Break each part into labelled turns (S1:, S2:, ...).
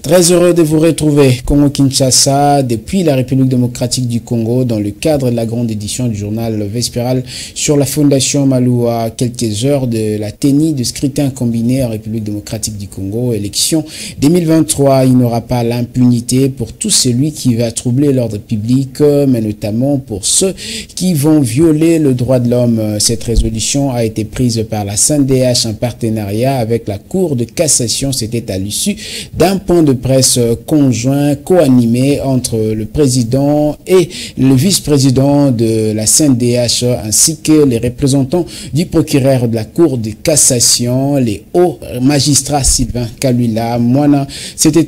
S1: Très heureux de vous retrouver, Congo-Kinshasa, depuis la République démocratique du Congo, dans le cadre de la grande édition du journal Vespéral sur la Fondation Malou, à quelques heures de la tenue de scrutin combiné en République démocratique du Congo, élection 2023. Il n'aura pas l'impunité pour tout celui qui va troubler l'ordre public, mais notamment pour ceux qui vont violer le droit de l'homme. Cette résolution a été prise par la CNDH en partenariat avec la Cour de cassation. C'était à l'issue d'un point de presse conjoint co-animé entre le président et le vice-président de la CNDH ainsi que les représentants du procureur de la Cour de cassation, les hauts magistrats Sylvain Kalula Moana. C'était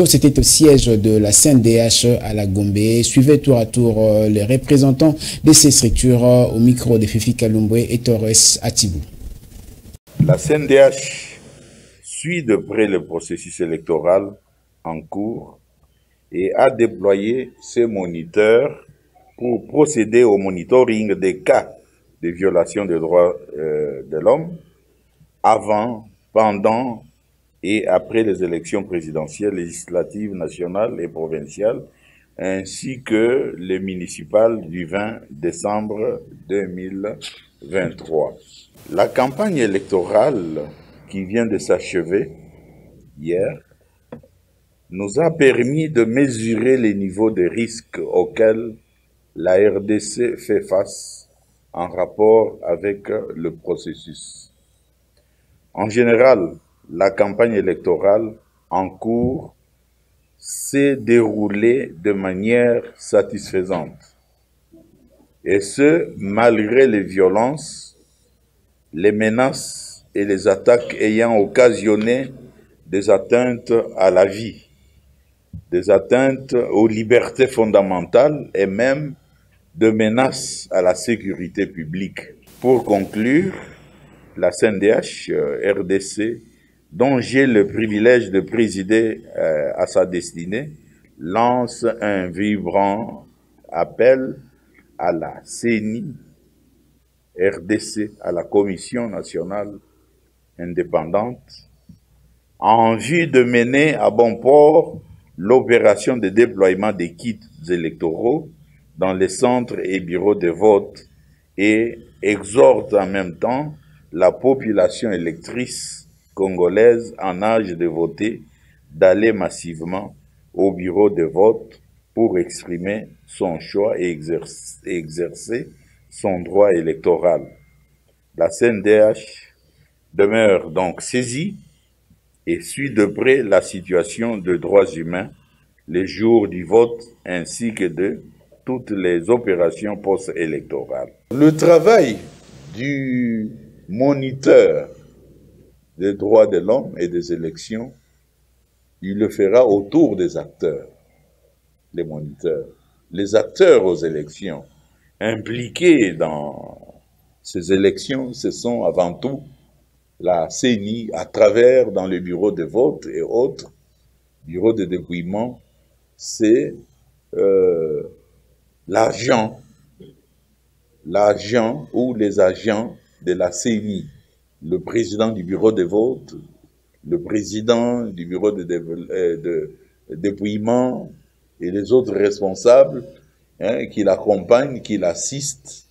S1: c'était au siège de la CNDH à la Gombe. Suivez tour à tour les représentants de ces structures au micro de Fifi Kalumbwe et Torres Atibou.
S2: La CNDH suit de près le processus électoral en cours et a déployé ses moniteurs pour procéder au monitoring des cas de violation des droits de l'homme avant, pendant et après les élections présidentielles, législatives, nationales et provinciales, ainsi que les municipales du 20 décembre 2023. La campagne électorale qui vient de s'achever hier nous a permis de mesurer les niveaux de risques auxquels la RDC fait face en rapport avec le processus. En général, la campagne électorale en cours s'est déroulée de manière satisfaisante, et ce, malgré les violences, les menaces et les attaques ayant occasionné des atteintes à la vie, des atteintes aux libertés fondamentales et même de menaces à la sécurité publique. Pour conclure, la CNDH RDC, dont j'ai le privilège de présider à sa destinée, lance un vibrant appel à la CENI RDC, à la Commission nationale indépendante, en vue de mener à bon port l'opération de déploiement des kits électoraux dans les centres et bureaux de vote et exhorte en même temps la population électrice congolaise en âge de voter d'aller massivement au bureau de vote pour exprimer son choix et exercer son droit électoral. La CNDH demeure donc saisie et suit de près la situation de droits humains les jours du vote ainsi que de toutes les opérations post-électorales. Le travail du moniteur des droits de l'homme et des élections, il le fera autour des acteurs, les moniteurs, les acteurs aux élections, impliqués dans ces élections, ce sont avant tout la CENI à travers dans les bureaux de vote et autres bureaux de dépouillement, c'est l'agent ou les agents de la CENI, le président du bureau de vote, le président du bureau de dépouillement et les autres responsables qui l'accompagnent, qui l'assistent.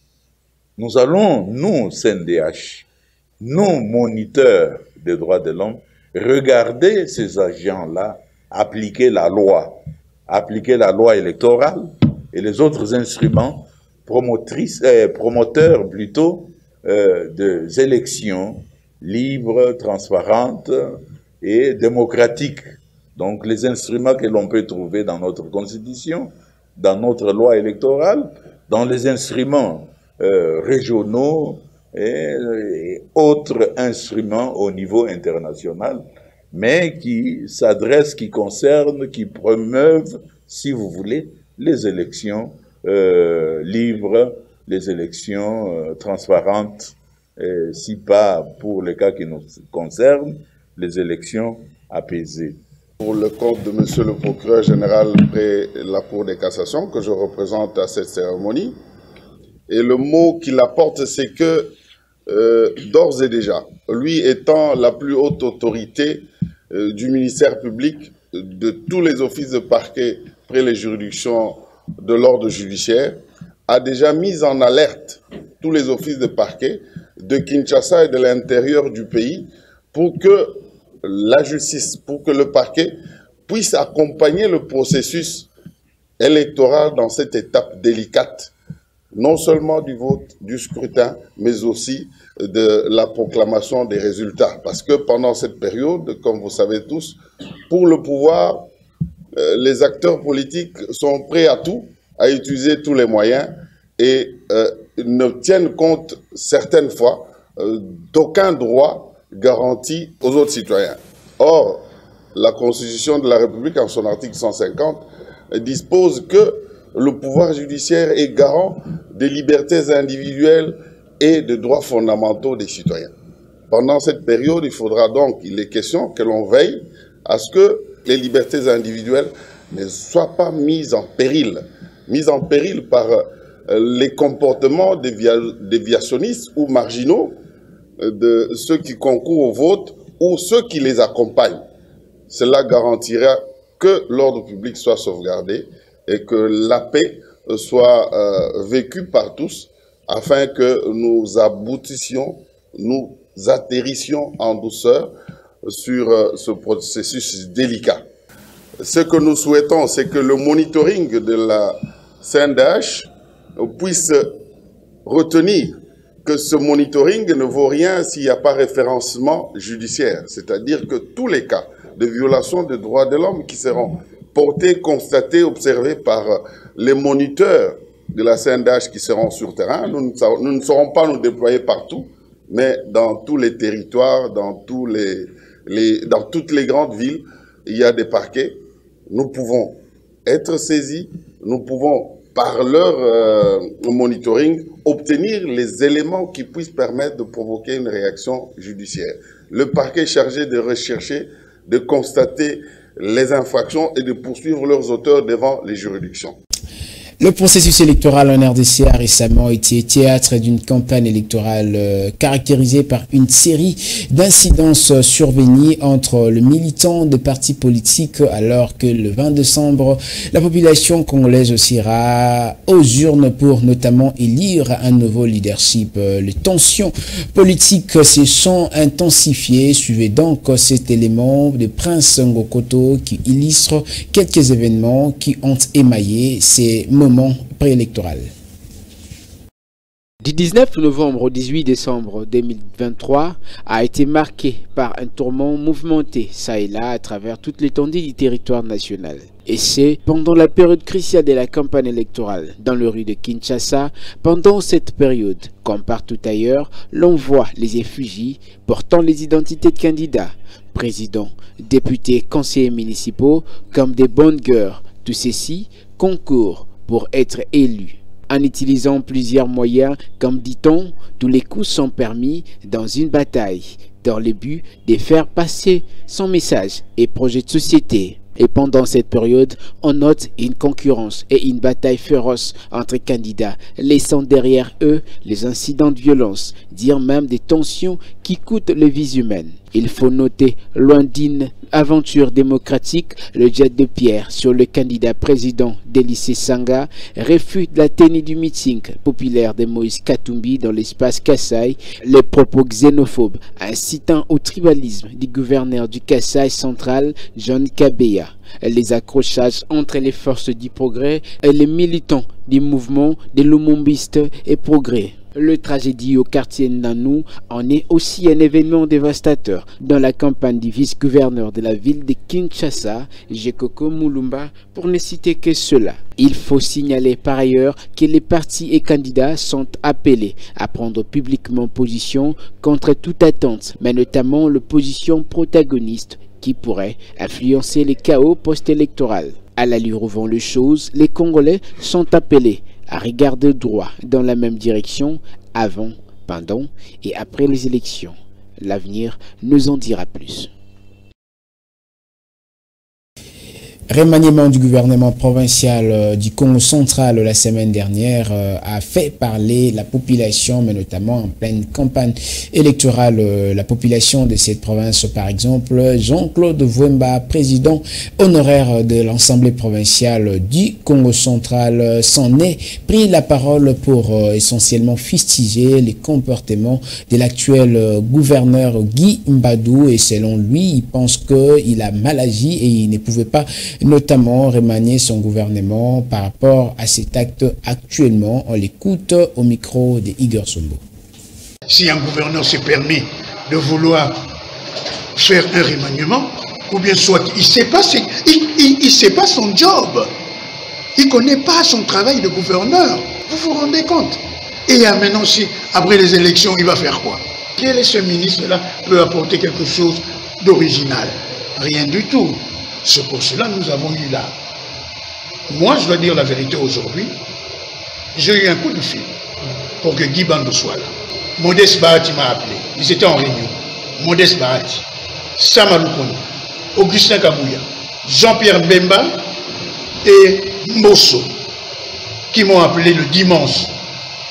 S2: Nous allons, nous, CNDH, nous, moniteurs des droits de l'homme, regarder ces agents-là appliquer la loi électorale et les autres instruments promoteurs plutôt des élections libres, transparentes et démocratiques. Donc les instruments que l'on peut trouver dans notre constitution, dans notre loi électorale, dans les instruments régionaux et autres instruments au niveau international, mais qui s'adressent, qui concernent, qui promeuvent, si vous voulez, les élections libres, les élections transparentes, si pas pour les cas qui nous concernent, les élections apaisées.
S3: Pour le compte de Monsieur le procureur général près la Cour de cassation que je représente à cette cérémonie, et le mot qu'il apporte, c'est que d'ores et déjà, lui étant la plus haute autorité du ministère public, de tous les offices de parquet près les juridictions de l'ordre judiciaire a déjà mis en alerte tous les offices de parquet de Kinshasa et de l'intérieur du pays pour que la justice, pour que le parquet puisse accompagner le processus électoral dans cette étape délicate, non seulement du vote, du scrutin, mais aussi de la proclamation des résultats. Parce que pendant cette période, comme vous savez tous, pour le pouvoir, les acteurs politiques sont prêts à tout, à utiliser tous les moyens et ne tiennent compte certaines fois d'aucun droit garanti aux autres citoyens. Or, la Constitution de la République, en son article 150, dispose que le pouvoir judiciaire est garant des libertés individuelles et des droits fondamentaux des citoyens. Pendant cette période, il est question que l'on veille à ce que les libertés individuelles ne soient pas mises en péril par les comportements déviationnistes ou marginaux de ceux qui concourent au vote ou ceux qui les accompagnent. Cela garantira que l'ordre public soit sauvegardé et que la paix soit vécue par tous afin que nous aboutissions, nous atterrissions en douceur sur ce processus délicat. Ce que nous souhaitons, c'est que le monitoring de la CNDH puisse retenir que ce monitoring ne vaut rien s'il n'y a pas référencement judiciaire. C'est-à-dire que tous les cas de violation des droits de l'homme qui seront portés, constatés, observés par les moniteurs de la CNDH qui seront sur terrain, nous ne saurons pas nous déployer partout, mais dans tous les territoires, dans toutes les grandes villes, il y a des parquets. Nous pouvons être saisis, nous pouvons, par leur monitoring, obtenir les éléments qui puissent permettre de provoquer une réaction judiciaire. Le parquet est chargé de rechercher, de constater les infractions et de poursuivre leurs auteurs devant les juridictions.
S1: Le processus électoral en RDC a récemment été théâtre d'une campagne électorale caractérisée par une série d'incidences survenues entre les militants des partis politiques, alors que le 20 décembre, la population congolaise ira aux urnes pour notamment élire un nouveau leadership. Les tensions politiques se sont intensifiées. Suivez donc cet élément de Prince Ngokoto qui illustre quelques événements qui ont émaillé ces moments préélectoral.
S4: Du 19 novembre au 18 décembre 2023 a été marqué par un tourment mouvementé, ça et là, à travers toute l'étendue du territoire national. Et c'est pendant la période cruciale de la campagne électorale dans le rue de Kinshasa. Pendant cette période, comme partout ailleurs, l'on voit les effigies portant les identités de candidats, présidents, députés, conseillers municipaux, comme des bonnes gueules. Tout ceci concourt pour être élu. En utilisant plusieurs moyens, comme dit-on, tous les coups sont permis dans une bataille, dans le but de faire passer son message et projet de société. Et pendant cette période, on note une concurrence et une bataille féroce entre candidats, laissant derrière eux les incidents de violence, dire même des tensions qui coûtent les vies humaines. Il faut noter, loin d'une aventure démocratique, le jet de pierre sur le candidat président d'Élysée Sanga, refus de la tenue du meeting populaire de Moïse Katumbi dans l'espace Kasaï, les propos xénophobes incitant au tribalisme du gouverneur du Kasaï central, John Kabeya, les accrochages entre les forces du progrès et les militants du mouvement des Lumumbistes et Progrès. Le tragédie au quartier Nanou en est aussi un événement dévastateur dans la campagne du vice-gouverneur de la ville de Kinshasa, Jekoko Mulumba, pour ne citer que cela. Il faut signaler par ailleurs que les partis et candidats sont appelés à prendre publiquement position contre toute attente, mais notamment l'opposition protagoniste qui pourrait influencer les chaos post-électoral. À l'allure où vont les choses, les Congolais sont appelés à regarder droit dans la même direction avant, pendant et après les élections. L'avenir nous en dira plus.
S1: Remaniement du gouvernement provincial du Congo central la semaine dernière a fait parler la population, mais notamment en pleine campagne électorale. La population de cette province, par exemple, Jean-Claude Vouemba, président honoraire de l'Assemblée provinciale du Congo central, s'en est pris la parole pour essentiellement fustiger les comportements de l'actuel gouverneur Guy Mbadou. Et selon lui, il pense qu'il a mal agi et il ne pouvait pas notamment remanier son gouvernement par rapport à cet acte actuellement. On l'écoute au micro de Igor Sombo.
S5: Si un gouverneur se permet de vouloir faire un remaniement, ou bien soit il ne sait pas son job, il ne connaît pas son travail de gouverneur, vous vous rendez compte? Et maintenant, si après les élections, il va faire quoi? Quel est ce ministre-là peut apporter quelque chose d'original? Rien du tout. C'est pour cela que nous avons eu là. Moi, je dois dire la vérité aujourd'hui. J'ai eu un coup de fil pour que Guy Bandou soit là. Modeste Bahati m'a appelé. Ils étaient en réunion. Modeste Bahati, Samalou Kono, Augustin Kabouya, Jean-Pierre Mbemba et Mbosso qui m'ont appelé le dimanche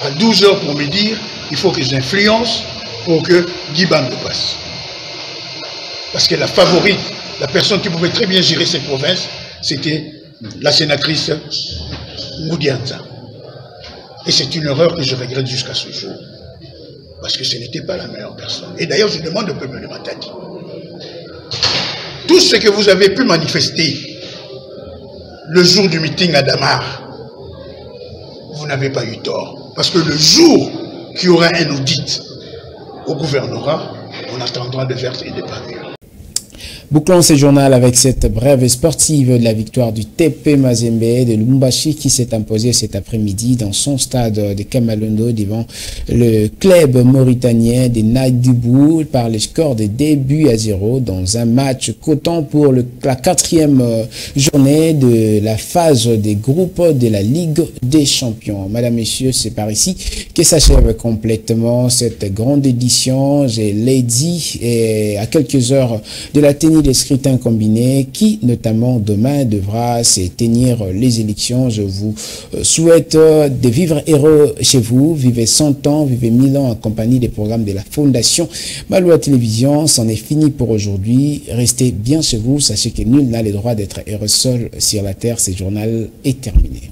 S5: à 12 h pour me dire il faut que j'influence pour que Guy Bandou passe. Parce que la favorite, la personne qui pouvait très bien gérer cette province, c'était la sénatrice Ngoudianza. Et c'est une erreur que je regrette jusqu'à ce jour. Parce que ce n'était pas la meilleure personne. Et d'ailleurs, je demande au peuple de Matadi. Tout ce que vous avez pu manifester le jour du meeting à Damar, vous n'avez pas eu tort. Parce que le jour qu'il y aura un audit au gouvernorat, on attendra de vertes et de pas mûres.
S1: Bouclons ce journal avec cette brève sportive de la victoire du TP Mazembe de Lumbashi qui s'est imposé cet après-midi dans son stade de Kamalondo devant le club mauritanien des Naïdibou par le score de 2-0 dans un match cotant pour la 4e journée de la phase des groupes de la Ligue des Champions. Madame, Messieurs, c'est par ici que s'achève complètement cette grande édition. Je l'ai dit, et à quelques heures de la tenue des scrutins combinés qui, notamment demain, devra se tenir les élections. Je vous souhaite de vivre heureux chez vous, vivez 100 ans, vivez 1000 ans en compagnie des programmes de la Fondation Maloua Télévision. C'en est fini pour aujourd'hui. Restez bien chez vous. Sachez que nul n'a le droit d'être heureux seul sur la terre. Ce journal est terminé.